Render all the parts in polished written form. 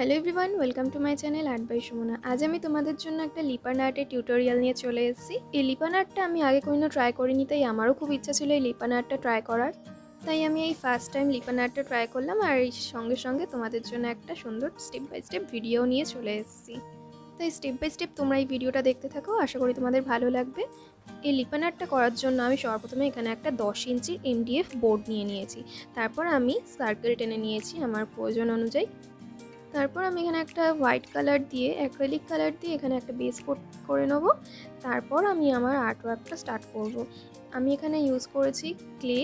Hello everyone, welcome to my channel art by Sumana. আজ আমি তোমাদের জন্য একটা লিপান আর্টের টিউটোরিয়াল নিয়ে চলে এসেছি। এই লিপান আর্টটা আমি আগে কোনোদিনও ট্রাই করিনি, তাই আমারও খুব ইচ্ছা ছিল এই লিপান আর্টটা ট্রাই করার। তাই আমি এই ফার্স্ট টাইম লিপান আর্টটা ট্রাই করলাম, আর এই সঙ্গে সঙ্গে তোমাদের জন্য একটা সুন্দর স্টেপ বাই স্টেপ ভিডিও নিয়ে চলে এসেছি। তাই স্টেপ বাই স্টেপ তোমরা এই ভিডিওটা দেখতে থাকো, আশা করি তোমাদের ভালো লাগবে। এই লিপান আর্টটা করার জন্য আমি সর্বপ্রথমে এখানে একটা 10 ইঞ্চির MDF বোর্ড নিয়ে নিয়েছি। তারপর আমি সার্কেল টেনে নিয়েছি আমার প্রয়োজন অনুযায়ী। তারপর আমি এখানে একটা হোয়াইট কালার দিয়ে, অ্যাক্রিলিক কালার দিয়ে এখানে একটা বেস কোট করে নেব। তারপর আমি আমার আর্টওয়ার্কটা স্টার্ট করব। আমি এখানে ইউজ করেছি ক্লে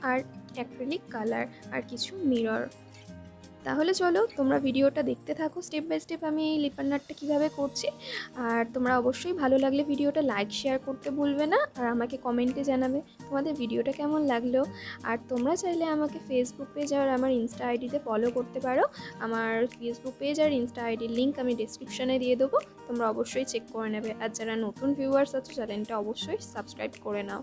আর অ্যাক্রিলিক কালার আর কিছু মিরর। তাহলে চলো তোমরা ভিডিওটা দেখতে থাকো স্টেপ বাই স্টেপ আমি এই লিপান আর্টটা কীভাবে করছি। আর তোমরা অবশ্যই ভালো লাগলে ভিডিওটা লাইক শেয়ার করতে ভুলবে না, আর আমাকে কমেন্টে জানাবে তোমাদের ভিডিওটা কেমন লাগলো। আর তোমরা চাইলে আমাকে ফেসবুক পেজ আর আমার ইনস্টা আইডিতে ফলো করতে পারো। আমার ফেসবুক পেজ আর ইনস্টা আইডির লিঙ্ক আমি ডিসক্রিপশানে দিয়ে দেবো, তোমরা অবশ্যই চেক করে নেবে। আর যারা নতুন ভিউয়ার্স আছে চ্যানেলটা অবশ্যই সাবস্ক্রাইব করে নাও।